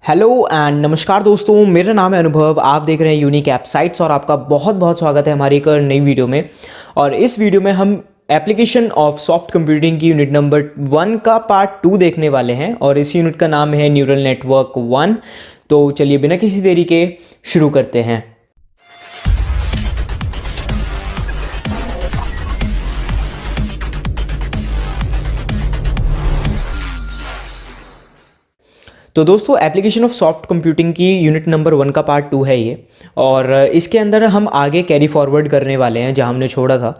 Hello and नमस्कार दोस्तों, मेरा नाम है अनुभव। आप देख रहे हैं यूनिक ऐप साइट्स और आपका बहुत बहुत स्वागत है हमारी एक नई वीडियो में। और इस वीडियो में हम एप्लीकेशन ऑफ सॉफ्ट कंप्यूटिंग की यूनिट नंबर 1 का पार्ट 2 देखने वाले हैं और इस यूनिट का नाम है न्यूरल नेटवर्क 1। तो चलिए बिना किसी देरी के शुरू करते हैं। तो दोस्तों, एप्लीकेशन ऑफ सॉफ्ट कंप्यूटिंग की यूनिट नंबर 1 का पार्ट 2 है ये। और इसके अंदर हम आगे कैरी फॉरवर्ड करने वाले हैं जहां हमने छोड़ा था।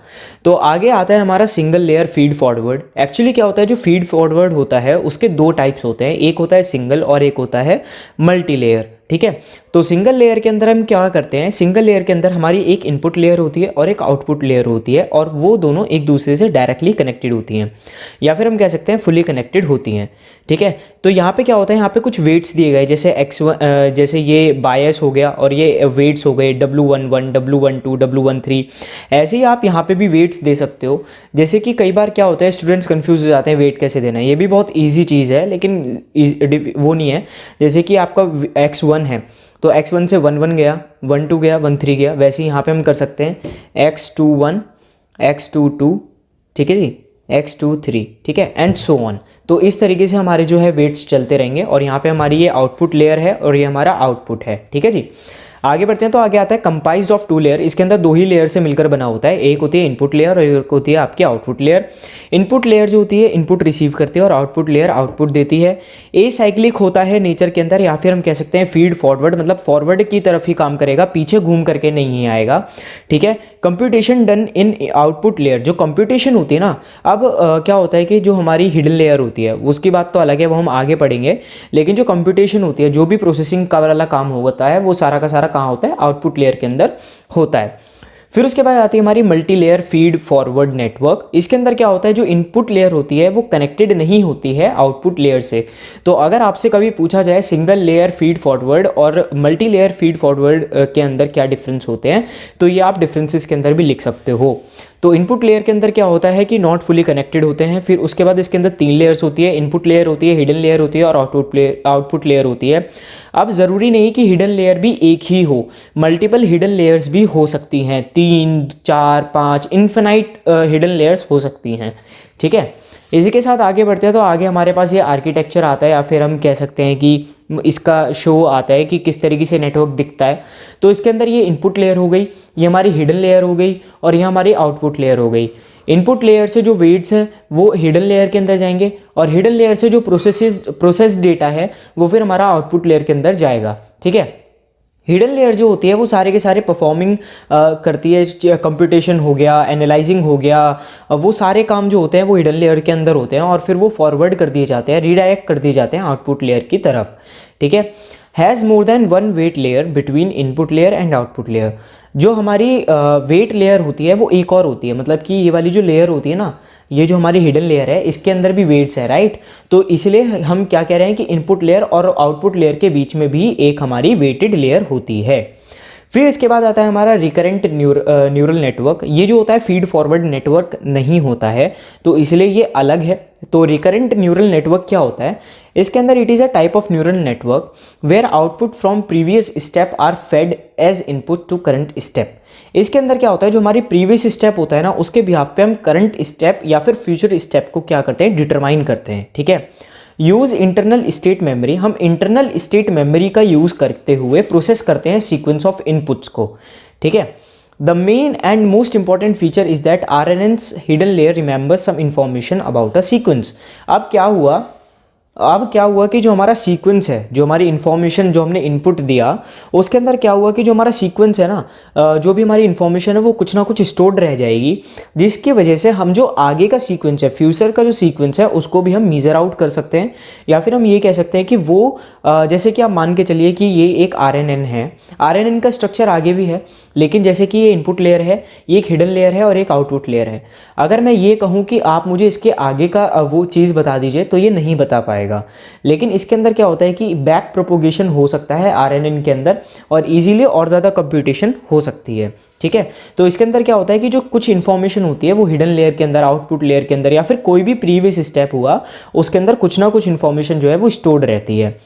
तो आगे आता है हमारा single layer feed forward. Actually क्या होता है, जो फीड फॉरवर्ड होता है उसके दो टाइप्स होते हैं, एक होता है सिंगल और एक होता है मल्टी लेयर। ठीक है, तो सिंगल लेयर के अंदर हम क्या करते हैं, सिंगल लेयर के अंदर हमारी एक इनपुट लेयर होती है और एक आउटपुट लेयर होती है और वो दोनों एक दूसरे से डायरेक्टली कनेक्टेड होती हैं, या फिर हम कह सकते हैं फुली कनेक्टेड होती हैं। ठीक है, तो यहाँ पे क्या होता है, यहाँ पे कुछ वेट्स दिए गए, जैसे x1 जैसे ये बायस हो गया और ये वेट्स हो गए W11, W12, W13। ऐसे ही आप यहाँ पे भी वेट्स दे सकते हो। जैसे कि कई बार क्या होता है, स्टूडेंट्स कंफ्यूज हो जाते हैं वेट कैसे देना है। ये भी बहुत ईजी चीज़ है लेकिन वो नहीं है। जैसे कि आपका x1 है तो x1 से 1 गया, 1 गया, 1 गया। वैसे ही यहाँ पे हम कर सकते हैं x21, x22, ठीक है जी, x23, ठीक है, एंड सो ऑन। तो इस तरीके से हमारे जो है वेट्स चलते रहेंगे और यहाँ पे हमारी ये आउटपुट लेयर है और ये हमारा आउटपुट है। ठीक है जी, आगे बढ़ते हैं। तो आगे आता है कंपाइज्ड ऑफ 2 लेयर। इसके अंदर 2 ही लेयर से मिलकर बना होता है, एक होती है इनपुट लेयर और एक होती है आपकी आउटपुट लेयर। इनपुट लेयर जो होती है इनपुट रिसीव करती है और आउटपुट लेयर आउटपुट देती है। ए साइक्लिक होता है नेचर के अंदर, या फिर हम कह सकते हैं फीड फॉरवर्ड, मतलब फॉरवर्ड की तरफ ही काम करेगा, पीछे घूम करके नहीं आएगा। ठीक है, computation done in output layer. जो कंप्यूटेशन होती है ना, अब क्या होता है कि जो हमारी हिडन लेयर होती है उसकी बात तो अलग है, वो हम आगे पढ़ेंगे। लेकिन जो कंप्यूटेशन होती है, जो भी प्रोसेसिंग का वाला काम होता है, वो सारा का सारा कहाँ होता है, आउटपुट लेयर के अंदर होता है। फिर उसके बाद आती है हमारी multi layer feed forward network. इसके अंदर क्या होता है, जो इनपुट लेयर होती है वो कनेक्टेड नहीं होती है आउटपुट लेयर से। तो अगर आपसे कभी पूछा जाए सिंगल लेयर फीड फॉरवर्ड और मल्टी लेयर फीड फॉरवर्ड के अंदर क्या डिफरेंस होते हैं, तो ये आप डिफरेंसेस के अंदर भी लिख सकते हो। तो इनपुट लेयर के अंदर क्या होता है कि नॉट फुली कनेक्टेड होते हैं। फिर उसके बाद इसके अंदर 3 लेयर्स होती है, इनपुट लेयर होती है, हिडन लेयर होती है और आउटपुट लेयर होती है। अब ज़रूरी नहीं कि हिडन लेयर भी एक ही हो, मल्टीपल हिडन लेयर्स भी हो सकती हैं, 3, 4, 5 इन्फिनाइट हिडन लेयर्स हो सकती हैं। ठीक है, इसी के साथ आगे बढ़ते हैं। तो आगे हमारे पास ये आर्किटेक्चर आता है, या फिर हम कह सकते हैं कि इसका शो आता है कि किस तरीके से नेटवर्क दिखता है। तो इसके अंदर ये इनपुट लेयर हो गई, ये हमारी हिडन लेयर हो गई और ये हमारी आउटपुट लेयर हो गई। इनपुट लेयर से जो वेट्स हैं वो हिडन लेयर के अंदर जाएंगे और हिडन लेयर से जो प्रोसेस डेटा है वो फिर हमारा आउटपुट लेयर के अंदर जाएगा। ठीक है, हिडन लेयर जो होती है वो सारे के सारे परफॉर्मिंग करती है, कंप्यूटेशन हो गया, एनालाइजिंग हो गया, वो सारे काम जो होते हैं वो हिडन लेयर के अंदर होते हैं और फिर वो फॉरवर्ड कर दिए जाते हैं, रीडायरेक्ट कर दिए जाते हैं आउटपुट लेयर की तरफ। ठीक है, has more than 1 weight layer between input layer and output layer. जो हमारी वेट लेयर होती है वो एक और होती है, मतलब कि ये वाली जो लेयर होती है ना, ये जो हमारी हिडन लेयर है इसके अंदर भी वेट्स है, राइट। तो इसलिए हम क्या कह रहे हैं कि इनपुट लेयर और आउटपुट लेयर के बीच में भी एक हमारी वेटेड लेयर होती है। फिर इसके बाद आता है हमारा रिकरेंट न्यूरल नेटवर्क। ये जो होता है फीड फॉरवर्ड नेटवर्क नहीं होता है, तो इसलिए ये अलग है। तो रिकरेंट न्यूरल नेटवर्क क्या होता है, इसके अंदर it is a type of neural network where output from previous step are fed as input to current step. इसके अंदर क्या होता है, जो हमारी प्रीवियस स्टेप होता है ना, उसके बिहाफ पे हम करंट स्टेप या फिर फ्यूचर स्टेप को क्या करते हैं, डिटरमाइन करते हैं। ठीक है, यूज़ इंटरनल स्टेट मेमोरी। हम इंटरनल स्टेट मेमोरी का यूज़ करते हुए प्रोसेस करते हैं सीक्वेंस ऑफ इनपुट्स को। ठीक है, the main and most important feature is that RNN's hidden layer remembers some information about a sequence. अब क्या हुआ कि जो हमारा सीक्वेंस है, जो हमारी इन्फॉर्मेशन जो हमने इनपुट दिया उसके अंदर क्या हुआ कि जो हमारा सीक्वेंस है ना, जो भी हमारी इन्फॉर्मेशन है वो कुछ ना कुछ स्टोर्ड रह जाएगी, जिसकी वजह से हम जो आगे का सीक्वेंस है, फ्यूचर का जो सीक्वेंस है, उसको भी हम मीज़र आउट कर सकते हैं। या फिर हम ये कह सकते हैं कि वो जैसे कि आप मान के चलिए कि ये एक RNN है, RNN का स्ट्रक्चर आगे भी है, लेकिन जैसे कि ये इनपुट लेयर है, ये एक हिडन लेयर है और एक आउटपुट लेयर है। अगर मैं ये कहूँ कि आप मुझे इसके आगे का वो चीज़ बता दीजिए, तो ये नहीं बता पाएगा। लेकिन इसके अंदर क्या होता है कि बैक प्रोपोगेशन हो सकता है RNN के अंदर और इजीली और ज़्यादा कंप्यूटेशन हो सकती है। ठीक है, तो इसके अंदर क्या होता है कि जो कुछ इन्फॉर्मेशन होती है वो हिडन लेयर के अंदर, आउटपुट लेयर के अंदर, या फिर कोई भी प्रीवियस स्टेप हुआ उसके अंदर कुछ ना कुछ इन्फॉर्मेशन जो है वो स्टोर्ड रहती है।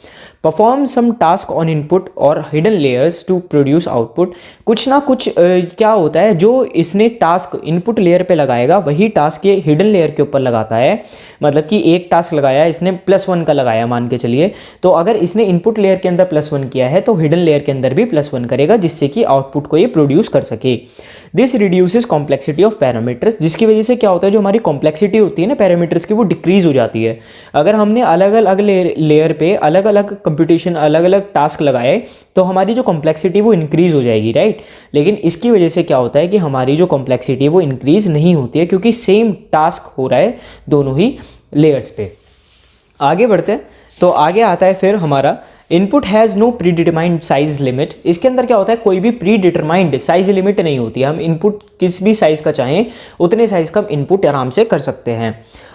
Perform some task on input और hidden layers to produce output. कुछ ना कुछ क्या होता है, जो इसने टास्क इनपुट लेयर पे लगाएगा वही टास्क ये हिडन लेयर के ऊपर लगाता है। मतलब कि एक टास्क लगाया इसने +1 का लगाया मान के चलिए, तो अगर इसने इनपुट लेयर के अंदर +1 किया है तो हिडन लेयर के अंदर भी +1 करेगा, जिससे कि आउटपुट को ये प्रोड्यूस कर सके। This reduces complexity of parameters, जिसकी वजह से क्या होता है, जो हमारी कॉम्प्लेक्सिटी होती है ना पैरामीटर्स की, वो डिक्रीज हो जाती है। अगर हमने अलग अलग लेयर पे अलग अलग कंप्यूटेशन अलग अलग टास्क लगाए तो हमारी जो कॉम्प्लेक्सिटी वो इंक्रीज हो जाएगी, राइट। लेकिन इसकी वजह से क्या होता है कि हमारी जो कॉम्प्लेक्सिटी है वो इंक्रीज नहीं होती है, क्योंकि सेम टास्क हो रहा है दोनों ही लेयर्स पे। आगे बढ़ते हैं, तो आगे आता है फिर हमारा input has no predetermined size limit. इसके अंदर क्या होता है, कोई भी प्री डिटरमाइंड साइज लिमिट नहीं होती है। हम इनपुट किस भी साइज़ का चाहें उतने साइज़ का हम इनपुट आराम से कर सकते हैं।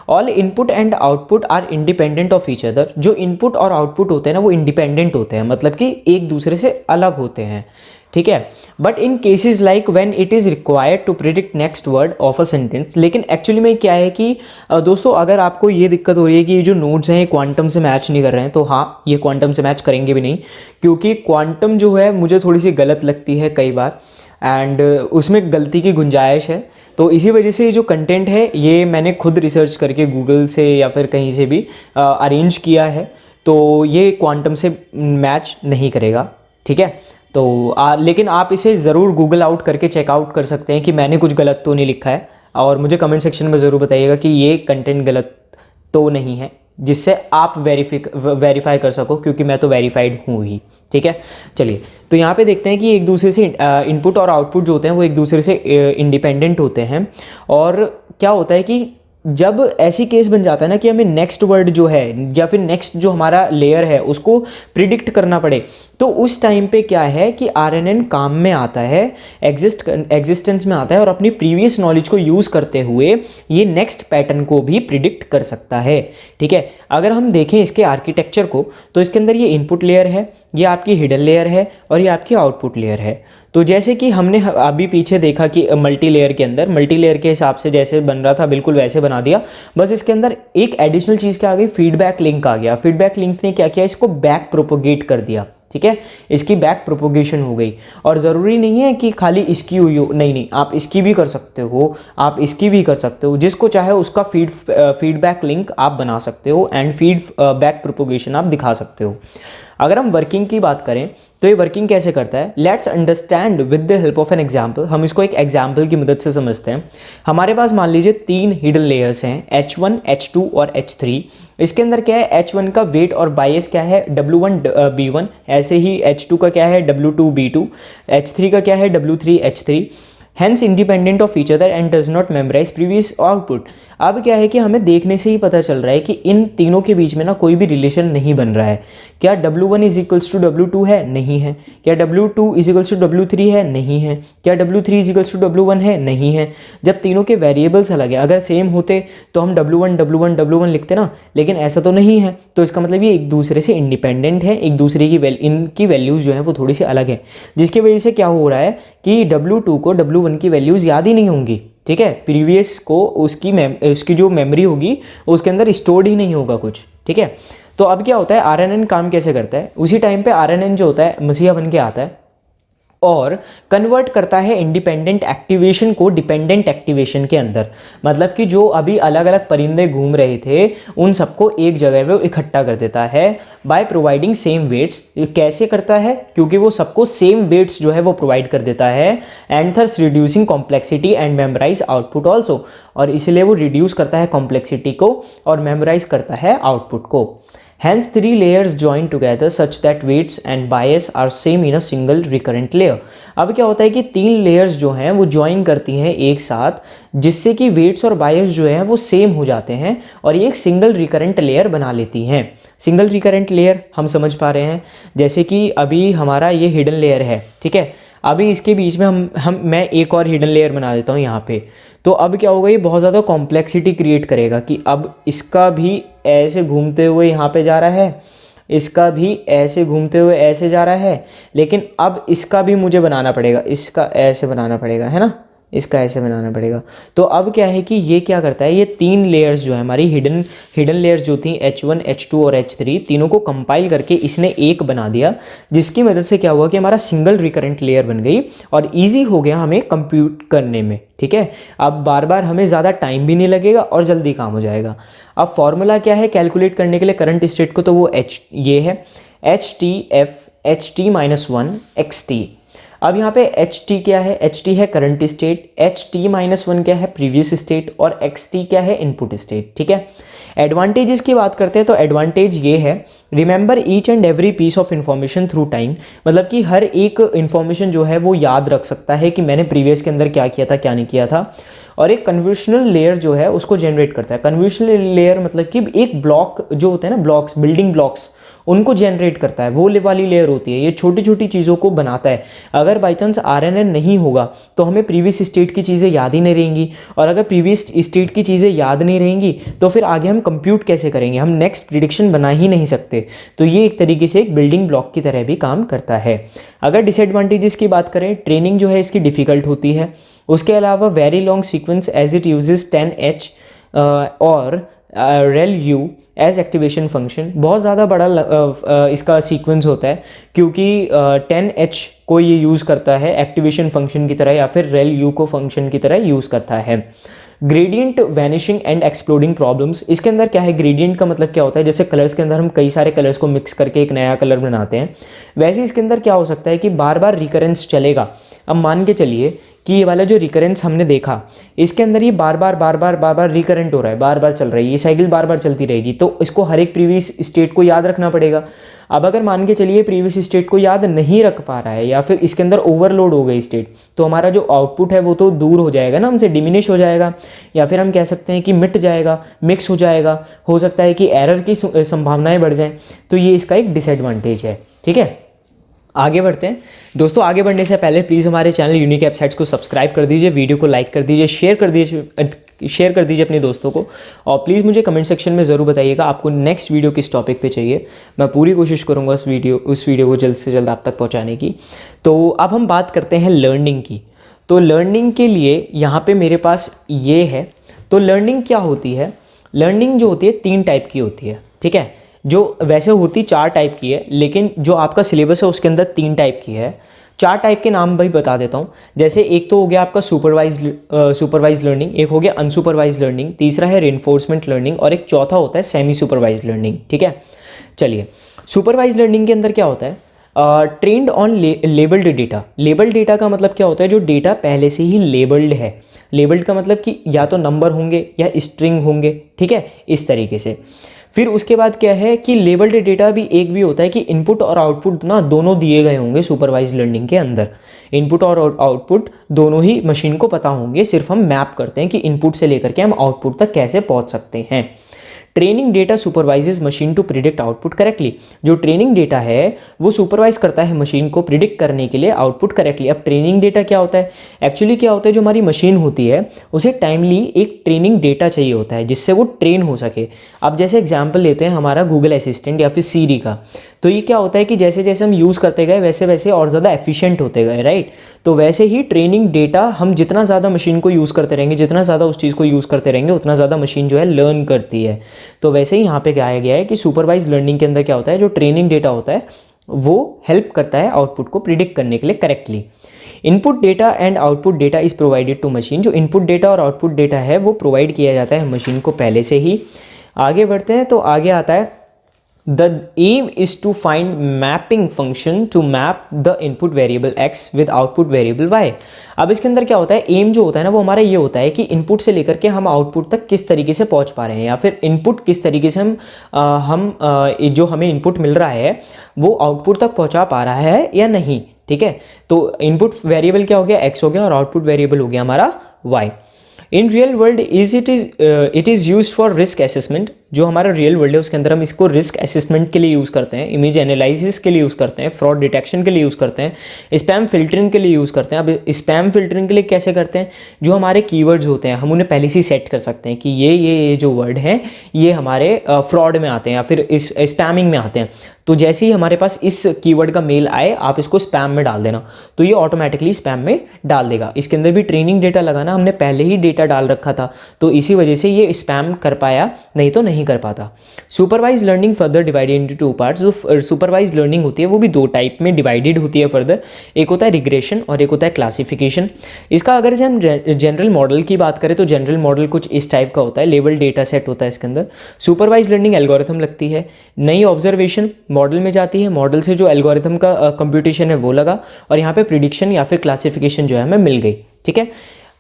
All input and output are independent of each other. जो इनपुट और आउटपुट होते हैं ना वो इंडिपेंडेंट होते हैं, मतलब कि एक दूसरे से अलग होते हैं, ठीक है। But in cases like when it is required to predict next word of a sentence. लेकिन एक्चुअली में क्या है कि दोस्तों, अगर आपको ये दिक्कत हो रही है कि ये जो नोड्स हैं ये क्वांटम से मैच नहीं कर रहे हैं, तो हाँ, ये क्वांटम से मैच करेंगे भी नहीं, क्योंकि क्वांटम जो है मुझे थोड़ी सी गलत लगती है कई बार, एंड उसमें गलती की गुंजाइश है। तो इसी वजह से जो कंटेंट है ये मैंने खुद रिसर्च करके गूगल से या फिर कहीं से भी अरेंज किया है, तो ये क्वांटम से मैच नहीं करेगा, ठीक है। तो लेकिन आप इसे ज़रूर गूगल आउट करके चेकआउट कर सकते हैं कि मैंने कुछ गलत तो नहीं लिखा है, और मुझे कमेंट सेक्शन में ज़रूर बताइएगा कि ये कंटेंट गलत तो नहीं है, जिससे आप वेरीफाई कर सको, क्योंकि मैं तो वेरीफाइड हूँ ही, ठीक है। चलिए, तो यहाँ पे देखते हैं कि एक दूसरे से इनपुट और आउटपुट जो होते हैं वो एक दूसरे से इंडिपेंडेंट होते हैं। और क्या होता है कि जब ऐसी केस बन जाता है ना कि हमें नेक्स्ट वर्ड जो है या फिर नेक्स्ट जो हमारा लेयर है उसको प्रिडिक्ट करना पड़े, तो उस टाइम पे क्या है कि आरएनएन काम में आता है, एग्जिस्टेंस में आता है, और अपनी प्रीवियस नॉलेज को यूज़ करते हुए ये नेक्स्ट पैटर्न को भी प्रिडिक्ट कर सकता है, ठीक है। अगर हम देखें इसके आर्किटेक्चर को, तो इसके अंदर ये इनपुट लेयर है, ये आपकी हिडन लेयर है, और ये आपकी आउटपुट लेयर है। तो जैसे कि हमने अभी पीछे देखा कि मल्टी लेयर के अंदर मल्टी लेयर के हिसाब से जैसे बन रहा था बिल्कुल वैसे बना दिया, बस इसके अंदर एक एडिशनल चीज़ क्या आ गई, फीडबैक लिंक आ गया। फीडबैक लिंक ने क्या किया, इसको बैक प्रोपोगेट कर दिया, ठीक है। इसकी बैक प्रोपोगेशन हो गई, और ज़रूरी नहीं है कि खाली इसकी हुई हो, नहीं नहीं, आप इसकी भी कर सकते हो, आप इसकी भी कर सकते हो, जिसको चाहे उसका फीडबैक लिंक आप बना सकते हो, एंड बैक प्रोपोगेशन आप दिखा सकते हो। अगर हम वर्किंग की बात करें तो ये वर्किंग कैसे करता है, let's understand with the help of an example. हम इसको एक एग्जाम्पल की मदद से समझते हैं। हमारे पास मान लीजिए 3 हिडन लेयर्स हैं, H1, H2 और H3। इसके अंदर क्या है, H1 का वेट और बायस क्या है, W1 B1, ऐसे ही H2 का क्या है, W2 B2, H3 का क्या है, W3 H3, hence independent of each other and does not memorize previous output. अब क्या है कि हमें देखने से ही पता चल रहा है कि इन तीनों के बीच में ना कोई भी रिलेशन नहीं बन रहा है। क्या W1 is equals to W2 है, नहीं है। क्या W2 is equals to W3 है, नहीं है। क्या W3 is equals to W1 है, नहीं है। जब तीनों के वेरिएबल्स अलग है, अगर सेम होते तो हम W1 लिखते ना, लेकिन ऐसा तो नहीं है, तो इसका मतलब ये एक दूसरे से इंडिपेंडेंट है, एक दूसरे की इनकी वैल्यूज़ जो है वो थोड़ी सी अलग है, जिसकी वजह से क्या हो रहा है कि W2 को W1 की वैल्यूज़ याद ही नहीं होंगी, ठीक है। प्रीवियस को उसकी जो मेमोरी होगी उसके अंदर स्टोर्ड ही नहीं होगा कुछ, ठीक है। तो अब क्या होता है, आरएनएन काम कैसे करता है, उसी टाइम पे आरएनएन जो होता है मसीहा बन के आता है और कन्वर्ट करता है इंडिपेंडेंट एक्टिवेशन को डिपेंडेंट एक्टिवेशन के अंदर। मतलब कि जो अभी अलग अलग परिंदे घूम रहे थे उन सबको एक जगह पे इकट्ठा कर देता है बाय प्रोवाइडिंग सेम वेट्स। कैसे करता है, क्योंकि वो सबको सेम वेट्स जो है वो प्रोवाइड कर देता है, and thus reducing complexity and memorize output also. और इसलिए वो रिड्यूस करता है कॉम्प्लेक्सिटी को और मेमोराइज करता है आउटपुट को। Hence, 3 layers join together such that weights and bias are same in a single recurrent layer। अब क्या होता है कि 3 layers जो हैं वो ज्वाइन करती हैं एक साथ, जिससे कि वेट्स और बायस जो है वो सेम हो जाते हैं और ये एक सिंगल रिकरेंट लेयर बना लेती हैं। सिंगल रिकरेंट लेयर हम समझ पा रहे हैं, जैसे कि अभी हमारा ये हिडन लेयर है, ठीक है। अभी इसके बीच में मैं एक और हिडन लेयर बना देता हूँ यहाँ पे। तो अब क्या होगा, ये बहुत ज़्यादा कॉम्प्लेक्सिटी क्रिएट करेगा कि अब इसका भी ऐसे घूमते हुए यहाँ पे जा रहा है, इसका भी ऐसे घूमते हुए ऐसे जा रहा है, लेकिन अब इसका भी मुझे बनाना पड़ेगा, इसका ऐसे बनाना पड़ेगा, है ना। इसका ऐसे बनाना पड़ेगा। तो अब क्या है कि ये क्या करता है, ये 3 लेयर्स जो है हमारी हिडन लेयर्स जो थी H1 H2 और H3, तीनों को कंपाइल करके इसने एक बना दिया, जिसकी मदद से क्या हुआ कि हमारा सिंगल रिकरेंट लेयर बन गई और ईजी हो गया हमें कंप्यूट करने में। ठीक है, अब बार बार हमें ज़्यादा टाइम भी नहीं लगेगा और जल्दी काम हो जाएगा। अब फॉर्मूला क्या है कैलकुलेट करने के लिए करंट स्टेट को, तो वो ये है HT-1 XT। अब यहाँ पे HT क्या है, HT है करंट स्टेट, HT-1 क्या है प्रीवियस स्टेट और XT क्या है इनपुट स्टेट। ठीक है, एडवांटेजेस की बात करते हैं तो एडवांटेज ये है, remember each and every piece of information through time, मतलब कि हर एक इन्फॉर्मेशन जो है वो याद रख सकता है कि मैंने प्रीवियस के अंदर क्या किया था क्या नहीं किया था। और एक कन्वोल्यूशनल लेयर जो है उसको जनरेट करता है। कन्वोल्यूशनल लेयर मतलब कि एक ब्लॉक जो होते हैं ना, ब्लॉक्स, बिल्डिंग ब्लॉक्स, उनको जनरेट करता है, वो वाली लेयर होती है। ये छोटी छोटी चीज़ों को बनाता है। अगर बाई चांस RNN नहीं होगा तो हमें प्रीवियस स्टेट की चीज़ें याद ही नहीं रहेंगी, और अगर प्रीवियस स्टेट की चीज़ें याद नहीं रहेंगी तो फिर आगे हम कंप्यूट कैसे करेंगे, हम नेक्स्ट प्रिडिक्शन बना ही नहीं सकते। तो ये एक तरीके से एक बिल्डिंग ब्लॉक की तरह भी काम करता है। अगर डिसएडवांटेजेस की बात करें, ट्रेनिंग जो है इसकी डिफ़िकल्ट होती है। उसके अलावा very long sequence as it uses 10H और rel-u एज एक्टिवेशन फंक्शन, बहुत ज़्यादा बड़ा इसका सीक्वेंस होता है क्योंकि 10H को ये यूज़ करता है एक्टिवेशन फंक्शन की तरह, या फिर rel-u को फंक्शन की तरह यूज़ करता है। Gradient vanishing and exploding problems, इसके अंदर क्या है, ग्रेडियंट का मतलब क्या होता है, जैसे कलर्स के अंदर हम कई सारे कलर्स को मिक्स करके एक नया कलर बनाते हैं, वैसे इसके अंदर क्या हो सकता है कि बार बार रिकरेंस चलेगा। अब मान के चलिए कि ये वाला जो रिकरेंस हमने देखा, इसके अंदर ये बार बार रिकरेंट हो रहा है, बार बार चल रहा है, ये साइकिल बार बार चलती रहेगी, तो इसको हर एक प्रीवियस स्टेट को याद रखना पड़ेगा। अब अगर मान के चलिए प्रीवियस स्टेट को याद नहीं रख पा रहा है, या फिर इसके अंदर ओवरलोड हो गई स्टेट, तो हमारा जो आउटपुट है वो तो दूर हो जाएगा ना, हमसे डिमिनिश हो जाएगा, या फिर हम कह सकते हैं कि मिट जाएगा, मिक्स हो जाएगा, हो सकता है कि एरर की संभावनाएं बढ़ जाएं। तो ये इसका एक डिसएडवांटेज है। ठीक है, आगे बढ़ते हैं दोस्तों। आगे बढ़ने से पहले प्लीज़ हमारे चैनल यूनिक वेबसाइट्स को सब्सक्राइब कर दीजिए, वीडियो को लाइक कर दीजिए, शेयर कर दीजिए अपने दोस्तों को, और प्लीज़ मुझे कमेंट सेक्शन में ज़रूर बताइएगा आपको नेक्स्ट वीडियो किस टॉपिक पे चाहिए। मैं पूरी कोशिश करूँगा उस वीडियो को जल्द से जल्द आप तक पहुँचाने की। तो अब हम बात करते हैं लर्निंग की। तो लर्निंग के लिए यहाँ पर मेरे पास ये है। तो लर्निंग क्या होती है, लर्निंग जो होती है 3 टाइप की होती है। ठीक है, जो वैसे होती 4 टाइप की है, लेकिन जो आपका सिलेबस है उसके अंदर 3 टाइप की है। 4 टाइप के नाम भाई बता देता हूँ। जैसे एक तो हो गया आपका सुपरवाइज लर्निंग, एक हो गया अनसुपरवाइज लर्निंग, तीसरा है रेनफोर्समेंट लर्निंग, और एक चौथा होता है सेमी सुपरवाइज लर्निंग। ठीक है, चलिए सुपरवाइज लर्निंग के अंदर क्या होता है, trend on labelled data. Labelled data का मतलब क्या होता है, जो डेटा पहले से ही लेबल्ड है। लेबल्ड का मतलब कि या तो नंबर होंगे या स्ट्रिंग होंगे। ठीक है, इस तरीके से। फिर उसके बाद क्या है कि लेबल्ड डेटा भी एक भी होता है कि इनपुट और आउटपुट ना दोनों दिए गए होंगे सुपरवाइज लर्निंग के अंदर। इनपुट और आउटपुट दोनों ही मशीन को पता होंगे, सिर्फ हम मैप करते हैं कि इनपुट से लेकर के हम आउटपुट तक कैसे पहुंच सकते हैं। Training data supervises machine to predict output correctly. जो ट्रेनिंग डेटा है वो सुपरवाइज करता है मशीन को प्रिडिक्ट करने के लिए आउटपुट करेक्टली। अब ट्रेनिंग डेटा क्या होता है, एक्चुअली क्या होता है, जो हमारी मशीन होती है उसे टाइमली एक ट्रेनिंग डेटा चाहिए होता है जिससे वो ट्रेन हो सके। अब जैसे एग्जाम्पल लेते हैं हमारा गूगल असिस्टेंट या फिर सीरी का, तो ये क्या होता है कि जैसे जैसे हम यूज़ करते गए वैसे वैसे और ज़्यादा एफिशिएंट होते गए, राइट। तो वैसे ही ट्रेनिंग डेटा हम जितना ज़्यादा मशीन को यूज़ करते रहेंगे, जितना ज़्यादा उस चीज़ को यूज़ करते रहेंगे, उतना ज़्यादा मशीन जो है लर्न करती है। तो वैसे ही यहाँ पे क्या गया है कि सुपरवाइज लर्निंग के अंदर क्या होता है, जो ट्रेनिंग डेटा होता है वो हेल्प करता है आउटपुट को प्रिडिक्ट करने के लिए correctly. Input data and output data is provided to machine. जो इनपुट डेटा और आउटपुट डेटा है वो प्रोवाइड किया जाता है मशीन को पहले से ही। आगे बढ़ते हैं तो आगे आता है The aim is to find mapping function to map the input variable x with output variable y। अब इसके अंदर क्या होता है, एम जो होता है ना वो हमारा ये होता है कि इनपुट से लेकर के हम आउटपुट तक किस तरीके से पहुंच पा रहे हैं, या फिर इनपुट किस तरीके से जो हमें इनपुट मिल रहा है वो आउटपुट तक पहुंचा पा रहा है या नहीं। ठीक है, तो इनपुट वेरिएबल क्या हो गया, x हो गया, और आउटपुट वेरिएबल हो गया हमारा y। In real world it is use for risk assessment. जो हमारा रियल वर्ल्ड है उसके अंदर हम इसको रिस्क असेसमेंट के लिए यूज़ करते हैं, इमेज एनालिसिस के लिए यूज़ करते हैं, फ्रॉड डिटेक्शन के लिए यूज़ करते हैं, स्पैम फिल्टरिंग के लिए यूज़ करते हैं। अब स्पैम फिल्टरिंग के लिए कैसे करते हैं, जो हमारे कीवर्ड्स होते हैं हम उन्हें पहले से सेट कर सकते हैं कि ये जो वर्ड हैं ये हमारे फ्रॉड में आते हैं या फिर इस स्पैमिंग में आते हैं। तो जैसे ही हमारे पास इस कीवर्ड का मेल आए आप इसको स्पैम में डाल देना, तो ये ऑटोमेटिकली स्पैम में डाल देगा। इसके अंदर भी ट्रेनिंग डेटा लगाना, हमने पहले ही डेटा डाल रखा था, तो इसी वजह से ये स्पैम कर पाया, नहीं तो नहीं कर पाता। Supervise learning further divided into two parts. जो सुपरवाइज लर्निंग होती है वो भी दो टाइप में डिवाइडेड होती है फर्दर, एक होता है रिग्रेशन और एक होता है क्लासिफिकेशन। इसका अगर से हम जनरल मॉडल की बात करें तो जनरल मॉडल कुछ इस टाइप का होता है, लेवल डेटा सेट होता है इसके अंदर। सुपरवाइज लर्निंग एल्गोरिथम लगती है, नई ऑब्जर्वेशन मॉडल में जाती है, मॉडल से जो एल्गोरिथम का कंप्यूटेशन है वो लगा, और यहाँ पे प्रिडिक्शन या फिर क्लासिफिकेशन जो है हमें मिल गई, ठीक है।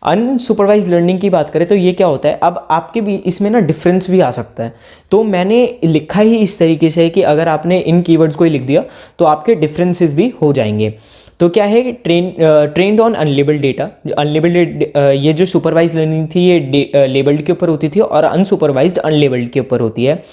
अनसुपरवाइज लर्निंग की बात करें तो ये क्या होता है, अब आपके भी इसमें ना डिफरेंस भी आ सकता है, तो मैंने लिखा ही इस तरीके से है कि अगर आपने इन कीवर्ड्स को ही लिख दिया तो आपके डिफरेंसेस भी हो जाएंगे। तो क्या है, trend on unlabelled data. Unlabelled ये जो सुपरवाइज लर्निंग थी ये लेबल्ड के ऊपर होती थी, और अनसुपरवाइज्ड अनलेबल्ड के ऊपर होती है।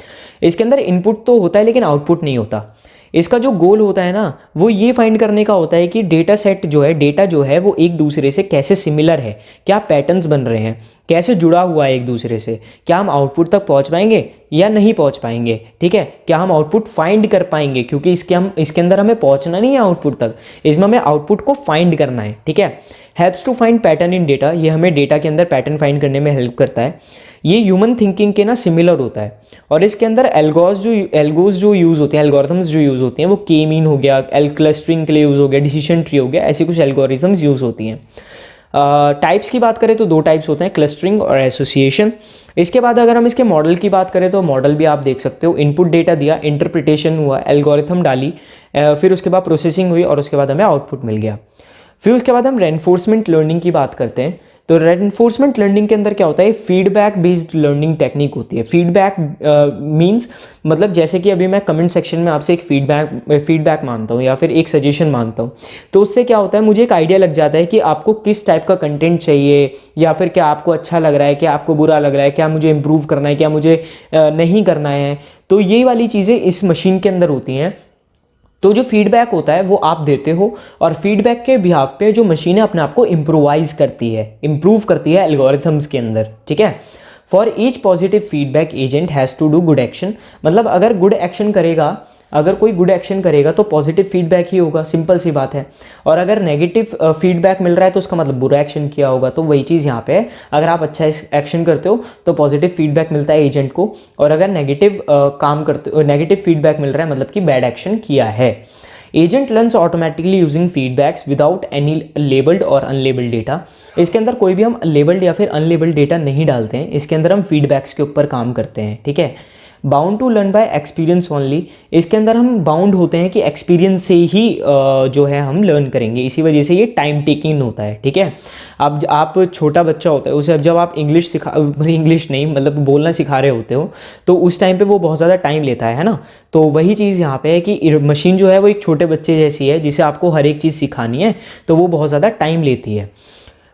इसके अंदर इनपुट तो होता है लेकिन आउटपुट नहीं होता। इसका जो गोल होता है ना वो ये फाइंड करने का होता है कि डेटा सेट जो है, डेटा जो है वो एक दूसरे से कैसे सिमिलर है, क्या पैटर्न्स बन रहे हैं, कैसे जुड़ा हुआ है एक दूसरे से, क्या हम आउटपुट तक पहुंच पाएंगे या नहीं पहुंच पाएंगे, ठीक है, क्या हम आउटपुट फाइंड कर पाएंगे, क्योंकि इसके अंदर हमें पहुंचना नहीं है आउटपुट तक, इसमें हमें आउटपुट को फाइंड करना है, ठीक है। Helps to find pattern in data, ये हमें डेटा के अंदर पैटर्न फाइंड करने में हेल्प करता है। ये ह्यूमन थिंकिंग के ना सिमिलर होता है, और इसके अंदर एल्गोज जो यूज़ होते हैं, एल्गोरिथम्स जो यूज़ होती हैं वो के मीन हो गया, एल क्लस्टरिंग के लिए यूज़ हो गया, डिसीजन ट्री हो गया, ऐसी कुछ एल्गोरिथम्स यूज़ होती हैं। टाइप्स की बात करें तो दो टाइप्स होते हैं, क्लस्टरिंग और एसोसिएशन। इसके बाद अगर हम इसके मॉडल की बात करें तो मॉडल भी आप देख सकते हो, इनपुट डेटा दिया, इंटरप्रिटेशन हुआ, एल्गोरिथम डाली, फिर उसके बाद प्रोसेसिंग हुई और उसके बाद हमें आउटपुट मिल गया। फिर उसके बाद हम रेनफोर्समेंट लर्निंग की बात करते हैं। तो रेनफोर्समेंट लर्निंग के अंदर क्या होता है, फीडबैक बेस्ड लर्निंग टेक्निक होती है। फीडबैक मींस मतलब जैसे कि अभी मैं कमेंट सेक्शन में आपसे एक फीडबैक मांगता हूँ या फिर एक सजेशन मांगता हूँ, तो उससे क्या होता है मुझे एक आइडिया लग जाता है कि आपको किस टाइप का कंटेंट चाहिए, या फिर क्या आपको अच्छा लग रहा है, क्या आपको बुरा लग रहा है, क्या मुझे इम्प्रूव करना है, क्या मुझे नहीं करना है। तो ये वाली चीज़ें इस मशीन के अंदर होती हैं। तो जो फीडबैक होता है वो आप देते हो, और फीडबैक के बिहाफ पे जो मशीन है अपने आप को इम्प्रूव करती है एल्गोरिथम्स के अंदर, ठीक है। For each positive feedback agent has to do good action, मतलब अगर कोई गुड एक्शन करेगा तो पॉजिटिव फीडबैक ही होगा, सिंपल सी बात है। और अगर नेगेटिव फीडबैक मिल रहा है तो उसका मतलब बुरा एक्शन किया होगा। तो वही चीज़ यहाँ पे है, अगर आप अच्छा एक्शन करते हो तो पॉजिटिव फीडबैक मिलता है एजेंट को, और अगर नेगेटिव फीडबैक मिल रहा है मतलब कि बैड एक्शन किया है। Agent learns automatically using feedbacks without any labelled और अनलेबल्ड डेटा। इसके अंदर कोई भी हम लेबल्ड या फिर अनलेबल्ड डेटा नहीं डालते हैं, इसके अंदर हम फीडबैक्स के ऊपर काम करते हैं, ठीक है। Bound to learn by experience only, इसके अंदर हम बाउंड होते हैं कि एक्सपीरियंस से ही जो है हम लर्न करेंगे, इसी वजह से ये टाइम टेकिंग होता है, ठीक है। अब आप छोटा बच्चा होता है उसे जब आप इंग्लिश नहीं मतलब बोलना सिखा रहे होते हो तो उस टाइम पे वो बहुत ज़्यादा टाइम लेता है ना। तो वही चीज़ यहाँ पे है कि मशीन जो है वो एक छोटे बच्चे जैसी है जिसे आपको हर एक चीज़ सिखानी है, तो वो बहुत ज़्यादा टाइम लेती है।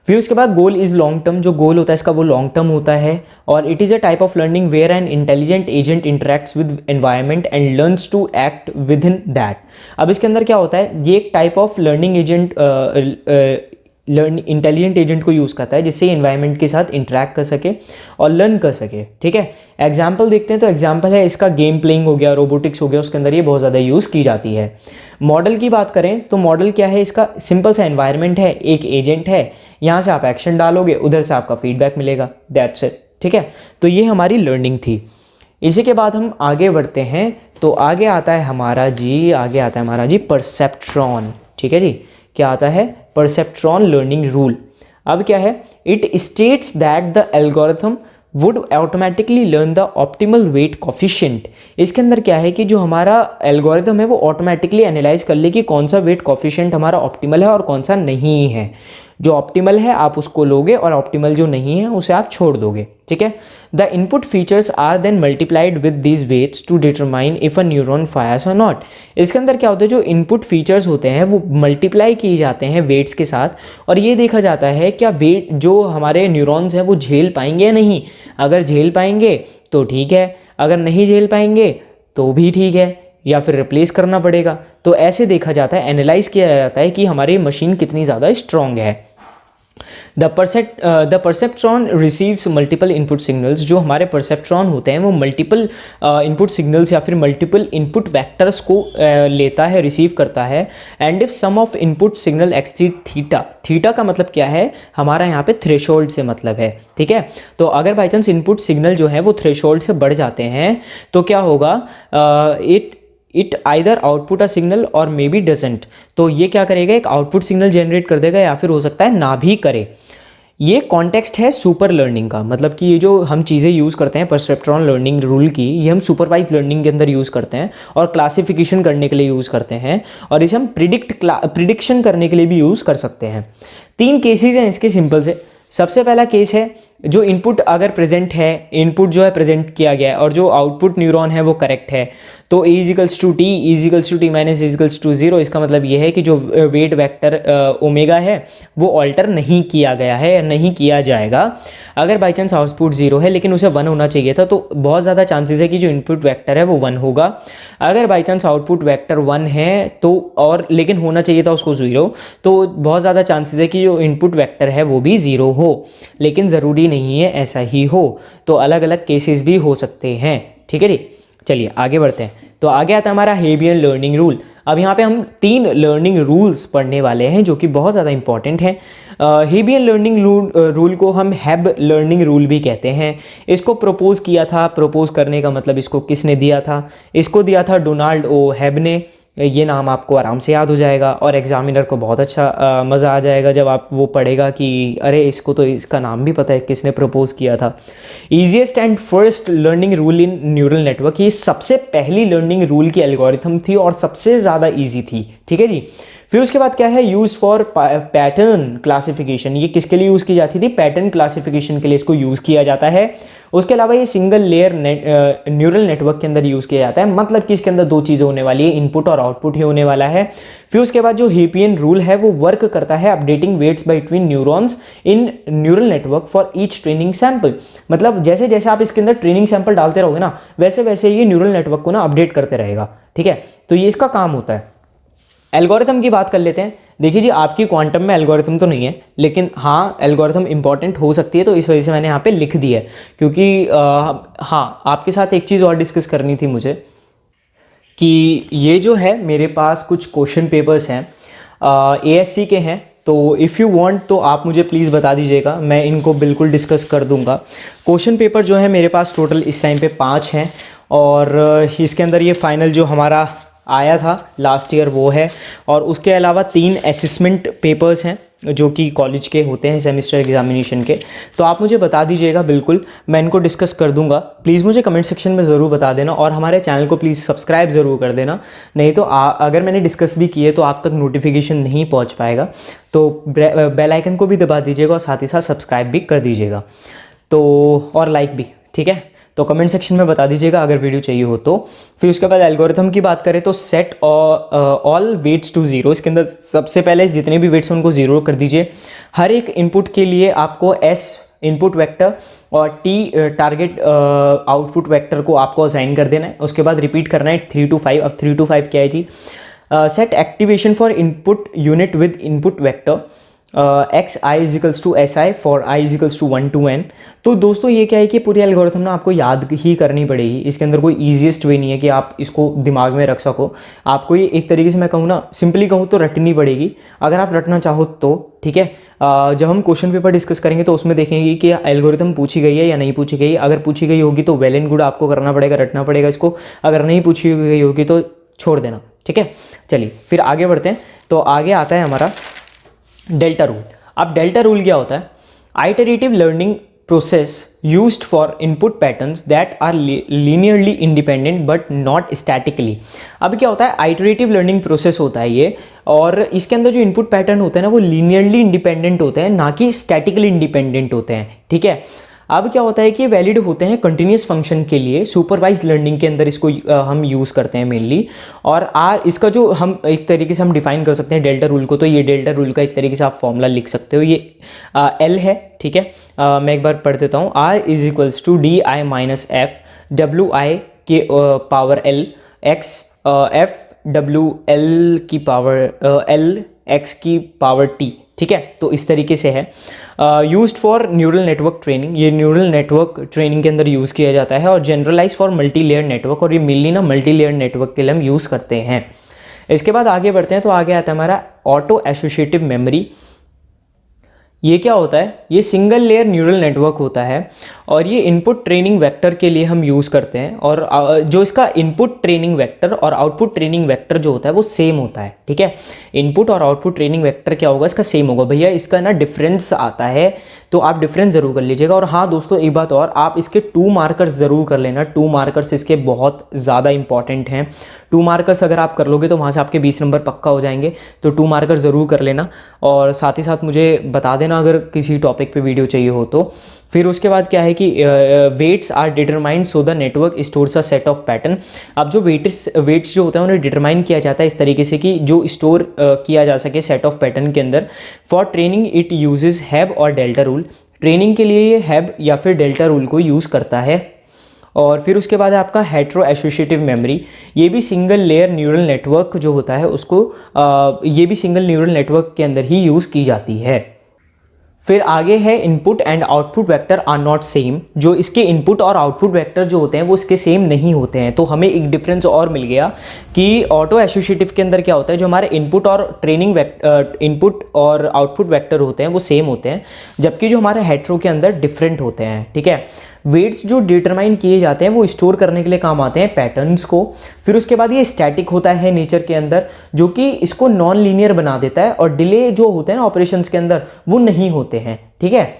फिर उसके बाद गोल इज़ लॉन्ग टर्म, जो गोल होता है इसका वो लॉन्ग टर्म होता है, और it is a type of learning where an intelligent agent interacts with environment and learns to act within that. अब इसके अंदर क्या होता है, ये एक type of learning agent intelligent agent को यूज़ करता है जिससे एनवायरनमेंट के साथ इंटरेक्ट कर सके और लर्न कर सके, ठीक है। एग्जाम्पल देखते हैं, तो एग्जाम्पल है इसका गेम प्लेइंग हो गया, रोबोटिक्स हो गया, उसके अंदर ये बहुत ज़्यादा यूज़ की जाती है। मॉडल की बात करें तो मॉडल क्या है, इसका सिंपल सा एनवायरनमेंट है, एक एजेंट है, यहाँ से आप एक्शन डालोगे, उधर से आपका फीडबैक मिलेगा, दैट्स इट, ठीक है। तो ये हमारी लर्निंग थी। इसी के बाद हम आगे बढ़ते हैं, तो आगे आता है हमारा जी परसेप्ट्रॉन, ठीक है जी। क्या आता है, परसेप्ट्रॉन लर्निंग रूल। अब क्या है, it states that the algorithm would automatically learn the optimal weight coefficient. इसके अंदर क्या है कि जो हमारा एल्गोरिथम है वो ऑटोमेटिकली एनालाइज कर ले कि कौन सा वेट कॉफिशिएंट हमारा ऑप्टिमल है और कौन सा नहीं है। जो ऑप्टिमल है आप उसको लोगे और ऑप्टिमल जो नहीं है उसे आप छोड़ दोगे, ठीक है। The input features are then multiplied with these weights to determine if a neuron fires or not. इसके अंदर क्या होता है, जो इनपुट फीचर्स होते हैं वो मल्टीप्लाई किए जाते हैं वेट्स के साथ, और ये देखा जाता है क्या वेट जो हमारे न्यूरॉन्स हैं वो झेल पाएंगे या नहीं। अगर झेल पाएंगे तो ठीक है, अगर नहीं झेल पाएंगे तो भी ठीक है, या फिर रिप्लेस करना पड़ेगा। तो ऐसे देखा जाता है, एनालाइज किया जाता है कि हमारी मशीन कितनी ज़्यादा स्ट्रॉन्ग है। The perceptron receives multiple input signals. जो हमारे परसेप्ट्रॉन होते हैं वो मल्टीपल इनपुट सिग्नल्स या फिर मल्टीपल इनपुट वेक्टर्स को लेता है, रिसीव करता है। And if some of input signal exceed theta, theta का मतलब क्या है, हमारा यहाँ पे थ्रेशोल्ड से मतलब है, ठीक है। तो अगर बाई चांस इनपुट सिग्नल जो है वो थ्रेशोल्ड से बढ़ जाते हैं तो क्या होगा, it either output a signal और मे बी डजेंट। तो ये क्या करेगा, एक आउटपुट सिग्नल जनरेट कर देगा या फिर हो सकता है ना भी करे। ये कॉन्टेक्स्ट है सुपर लर्निंग का, मतलब कि ये जो हम चीज़ें यूज़ करते हैं परसेप्ट्रॉन लर्निंग रूल की, ये हम सुपरवाइज लर्निंग के अंदर यूज़ करते हैं और क्लासिफिकेशन करने के लिए यूज़ करते हैं, और इसे हम प्रिडिक्शन करने के लिए भी यूज़ कर सकते हैं। 3 केसेस हैं इसके सिंपल से। सबसे पहला केस है जो इनपुट अगर प्रेजेंट है, इनपुट जो है प्रेजेंट किया गया है और जो आउटपुट न्यूरॉन है वो करेक्ट है, तो E equals to T minus equals to 0। इसका मतलब ये है कि जो वेट वेक्टर ओमेगा है वो ऑल्टर नहीं किया गया है या नहीं किया जाएगा। अगर बाई चांस आउटपुट 0 है लेकिन उसे 1 होना चाहिए था, तो बहुत ज़्यादा चांसेस है कि जो इनपुट वेक्टर है वो 1 होगा। अगर बाई चांस आउटपुट वेक्टर 1 है तो और लेकिन होना चाहिए था उसको 0, तो बहुत ज़्यादा चांसेस है कि जो इनपुट वेक्टर है वो भी 0 हो, लेकिन ज़रूरी नहीं है ऐसा ही हो। तो अलग अलग केसेस भी हो सकते हैं, ठीक है जी। चलिए आगे बढ़ते हैं। तो आगे आता है हमारा हेबियन लर्निंग रूल। अब यहाँ पे हम 3 लर्निंग रूल्स पढ़ने वाले हैं जो कि बहुत ज़्यादा इंपॉर्टेंट हैं। हेबियन लर्निंग रूल को हम हैब लर्निंग रूल भी कहते हैं। इसको प्रपोज किया था, प्रपोज करने का मतलब इसको किसने दिया था, इसको दिया था डोनाल्ड ओ हैब ने। ये नाम आपको आराम से याद हो जाएगा और एग्जामिनर को बहुत अच्छा मज़ा आ जाएगा जब आप वो पढ़ेगा कि अरे इसको तो इसका नाम भी पता है किसने प्रपोज किया था। Easiest and first learning rule in neural network, ये सबसे पहली लर्निंग रूल की एल्गोरिथम थी और सबसे ज़्यादा ईजी थी, ठीक है जी। फिर उसके बाद क्या है, यूज़ फॉर पैटर्न क्लासिफिकेशन। ये किसके लिए यूज़ की जाती थी, पैटर्न क्लासिफिकेशन के लिए इसको यूज़ किया जाता है। उसके अलावा ये सिंगल लेयर न्यूरल नेटवर्क के अंदर यूज़ किया जाता है, मतलब कि इसके अंदर 2 चीज़ें होने वाली है, इनपुट और आउटपुट ही होने वाला है। फिर उसके बाद जो हेबियन रूल है वो वर्क करता है updating weights between neurons in neural network for each training sample. मतलब जैसे जैसे आप इसके अंदर ट्रेनिंग सैंपल डालते रहोगे ना, वैसे वैसे ये न्यूरल नेटवर्क को ना अपडेट करते रहेगा, ठीक है। तो ये इसका काम होता है। एल्गोरिथम की बात कर लेते हैं। देखिए जी, आपकी क्वांटम में एल्गोरिथम तो नहीं है, लेकिन हाँ एल्गोरिथम इंपॉर्टेंट हो सकती है, तो इस वजह से मैंने यहाँ पे लिख दी है। क्योंकि हाँ, आपके साथ एक चीज़ और डिस्कस करनी थी मुझे कि ये जो है मेरे पास कुछ क्वेश्चन पेपर्स हैं ASC के हैं, तो इफ़ यू वांट तो आप मुझे प्लीज़ बता दीजिएगा, मैं इनको बिल्कुल डिस्कस कर दूंगा। क्वेश्चन पेपर जो है मेरे पास टोटल इस टाइम पे 5 हैं और इसके अंदर ये फाइनल जो हमारा आया था लास्ट ईयर वो है, और उसके अलावा 3 असेसमेंट पेपर्स हैं जो कि कॉलेज के होते हैं सेमेस्टर एग्जामिनेशन के। तो आप मुझे बता दीजिएगा, बिल्कुल मैं इनको डिस्कस कर दूंगा। प्लीज़ मुझे कमेंट सेक्शन में ज़रूर बता देना और हमारे चैनल को प्लीज़ सब्सक्राइब ज़रूर कर देना, नहीं तो अगर मैंने डिस्कस भी किए तो आप तक नोटिफिकेशन नहीं पहुँच पाएगा। तो बेल आइकन को भी दबा दीजिएगा और साथ ही साथ सब्सक्राइब भी कर दीजिएगा, तो और लाइक भी, ठीक है। तो कमेंट सेक्शन में बता दीजिएगा अगर वीडियो चाहिए हो तो। फिर उसके बाद एल्गोरिथम की बात करें तो सेट ऑल वेट्स टू 0। इसके अंदर सबसे पहले जितने भी वेट्स हैं उनको 0 कर दीजिए। हर एक इनपुट के लिए आपको S इनपुट वेक्टर और T टारगेट आउटपुट वेक्टर को आपको असाइन कर देना है। उसके बाद रिपीट करना है 3 to 5। अब 3 to 5 क्या है जी, set activation for input unit with input vector X I equals to S I for I equals to 1 to n। तो दोस्तों ये क्या है कि पूरी एल्गोरिथम ना आपको याद ही करनी पड़ेगी। इसके अंदर कोई ईजीएस्ट वे नहीं है कि आप इसको दिमाग में रख सको। आपको ये एक तरीके से मैं कहूँ ना, सिंपली कहूँ तो रटनी पड़ेगी अगर आप रटना चाहो तो, ठीक है। जब हम क्वेश्चन पेपर डिस्कस करेंगे तो उसमें देखेंगे कि एल्गोरिथम पूछी गई है या नहीं पूछी गई। अगर पूछी गई होगी तो वेल एंड गुड, आपको करना पड़ेगा, रटना पड़ेगा इसको। अगर नहीं पूछी गई होगी तो छोड़ देना, ठीक है। चलिए फिर आगे बढ़ते हैं। तो आगे आता है हमारा डेल्टा रूल। अब डेल्टा रूल क्या होता है, iterative learning process used for input patterns that are linearly independent but not statically. अब क्या होता है, आइटरेटिव लर्निंग प्रोसेस होता है ये, और इसके अंदर जो इनपुट पैटर्न होते हैं ना वो लीनियरली इंडिपेंडेंट होते हैं, ना कि स्टैटिकली इंडिपेंडेंट होते हैं, ठीक है। अब क्या होता है कि वैलिड होते हैं कंटिन्यूस फंक्शन के लिए। सुपरवाइज लर्निंग के अंदर इसको हम यूज़ करते हैं मेनली। और इसका जो हम एक तरीके से हम डिफाइन कर सकते हैं डेल्टा रूल को, तो ये डेल्टा रूल का एक तरीके से आप फॉर्मूला लिख सकते हो। ये एल है, ठीक है। मैं एक बार पढ़ देता हूँ। R is equals to D I minus F W I के power L X F W L की पावर एल x की पावर t, ठीक है। तो इस तरीके से है। Used for neural network training, ये न्यूरल नेटवर्क ट्रेनिंग के अंदर यूज़ किया जाता है। और generalize for multi layer network, और ये मेनली ना मल्टी लेयर नेटवर्क के लिए हम यूज़ करते हैं। इसके बाद आगे बढ़ते हैं, तो आगे आता है हमारा ऑटो एसोसिएटिव मेमोरी। ये क्या होता है? ये सिंगल लेयर न्यूरल नेटवर्क होता है और ये इनपुट ट्रेनिंग वेक्टर के लिए हम यूज़ करते हैं। और जो इसका इनपुट ट्रेनिंग वेक्टर और आउटपुट ट्रेनिंग वेक्टर जो होता है वो सेम होता है, ठीक है। इनपुट और आउटपुट ट्रेनिंग वेक्टर क्या होगा? इसका सेम होगा। भैया इसका ना डिफरेंस आता है, तो आप डिफरेंस ज़रूर कर लीजिएगा। और हाँ दोस्तों, एक बात और, आप इसके 2 मार्कर्स ज़रूर कर लेना। 2 मार्कर्स इसके बहुत ज़्यादा इंपॉर्टेंट हैं। 2 मार्कर्स अगर आप कर लोगे तो वहाँ से आपके 20 नंबर पक्का हो जाएंगे। तो 2 मार्कर ज़रूर कर लेना और साथ ही साथ मुझे बता देना अगर किसी टॉपिक पे वीडियो चाहिए हो तो। फिर उसके बाद क्या है कि weights are determined so the network stores a set of pattern. अब जो वेट्स जो होते हैं उन्हें डिटरमाइन किया जाता है इस तरीके से कि जो स्टोर किया जा सके सेट ऑफ पैटर्न के अंदर। फॉर ट्रेनिंग इट यूजेस हैब और डेल्टा रूल। ट्रेनिंग के लिए ये हैब या फिर डेल्टा रूल को यूज़ करता है। और फिर उसके बाद है आपका हेट्रो एसोसिएटिव मेमोरी। ये भी सिंगल लेयर न्यूरल नेटवर्क जो होता है उसको ये भी सिंगल न्यूरल नेटवर्क के अंदर ही यूज़ की जाती है। फिर आगे है input and output vector are not same. जो इसके इनपुट और आउटपुट वेक्टर जो होते हैं वो इसके सेम नहीं होते हैं। तो हमें एक डिफरेंस और मिल गया कि ऑटो एसोसिएटिव के अंदर क्या होता है, जो हमारे इनपुट और आउटपुट वेक्टर होते हैं वो सेम होते हैं, जबकि जो हमारे हेट्रो के अंदर डिफरेंट होते हैं, ठीक है। वेट्स जो डिटरमाइन किए जाते हैं वो स्टोर करने के लिए काम आते हैं पैटर्न्स को। फिर उसके बाद ये स्टैटिक होता है नेचर के अंदर, जो कि इसको नॉन लीनियर बना देता है। और डिले जो होते हैं ना ऑपरेशंस के अंदर वो नहीं होते हैं, ठीक है।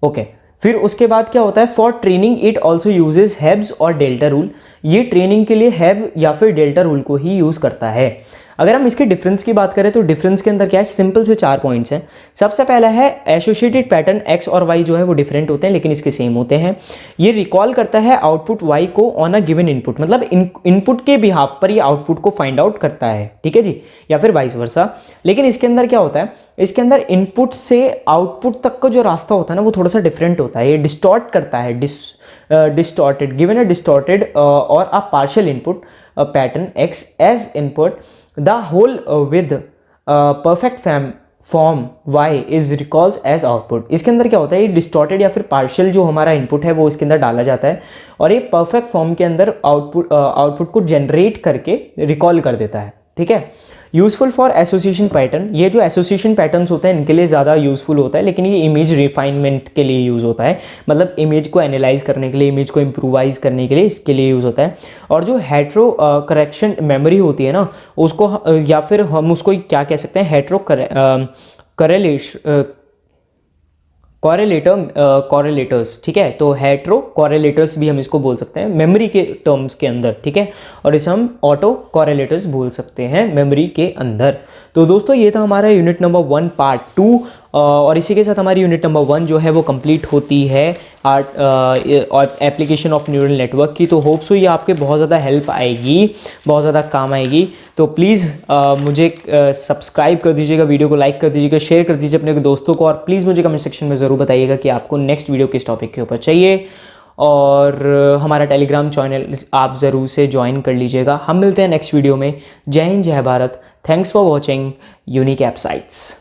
ओके, फिर उसके बाद क्या होता है, for training it also uses Hebb's or delta rule. ये ट्रेनिंग के लिए हैब या फिर डेल्टा रूल को ही यूज़ करता है। अगर हम इसके डिफरेंस की बात करें तो डिफरेंस के अंदर क्या है, सिंपल से 4 पॉइंट्स हैं। सबसे पहला है एसोसिएटेड पैटर्न एक्स और वाई जो है वो डिफरेंट होते हैं लेकिन इसके सेम होते हैं। ये रिकॉल करता है आउटपुट वाई को ऑन अ गिवन इनपुट, मतलब इनपुट के बिहाफ पर ये आउटपुट को फाइंड आउट करता है, ठीक है जी, या फिर वाइस वर्सा। लेकिन इसके अंदर क्या होता है, इसके अंदर इनपुट से आउटपुट तक का जो रास्ता होता है ना वो थोड़ा सा डिफरेंट होता है। ये डिस्टॉर्ट करता है, distorted given a distorted or a partial input pattern x as input the whole with perfect form y is recalls as output। इसके अंदर क्या होता है, ये डिस्टॉर्टेड या फिर पार्शियल जो हमारा इनपुट है वो इसके अंदर डाला जाता है और ये परफेक्ट फॉर्म के अंदर आउटपुट को जनरेट करके रिकॉल कर देता है, ठीक है। यूजफुल फॉर एसोसिएशन पैटर्न, ये जो एसोसिएशन पैटर्न्स होते हैं इनके लिए ज़्यादा यूजफुल होता है, लेकिन ये इमेज रिफाइनमेंट के लिए यूज़ होता है, मतलब इमेज को एनालाइज करने के लिए, इमेज को इम्प्रूवाइज करने के लिए इसके लिए यूज़ होता है। और जो हेट्रो करेक्शन मेमोरी होती है ना उसको या फिर हम उसको क्या कह सकते हैं, हेट्रो कॉरेलेटर्स, ठीक है। तो हेट्रो कॉरेलेटर्स भी हम इसको बोल सकते हैं मेमोरी के टर्म्स के अंदर, ठीक है। और इसे हम ऑटो कॉरेलेटर्स बोल सकते हैं मेमोरी के अंदर। तो दोस्तों ये था हमारा यूनिट नंबर 1 पार्ट 2 और इसी के साथ हमारी यूनिट नंबर 1 जो है वो कंप्लीट होती है एप्लीकेशन ऑफ न्यूरल नेटवर्क की। तो होप सो ये आपके बहुत ज़्यादा हेल्प आएगी, बहुत ज़्यादा काम आएगी। तो प्लीज़ मुझे सब्सक्राइब कर दीजिएगा, वीडियो को लाइक कर दीजिएगा, शेयर कर दीजिए अपने दोस्तों को और प्लीज़ मुझे कमेंट सेक्शन में ज़रूर बताइएगा कि आपको नेक्स्ट वीडियो किस टॉपिक के ऊपर चाहिए। और हमारा टेलीग्राम चैनल आप ज़रूर से ज्वाइन कर लीजिएगा। हम मिलते हैं नेक्स्ट वीडियो में। जय हिंद, जय Bharat. Thanks for watching unique app sites.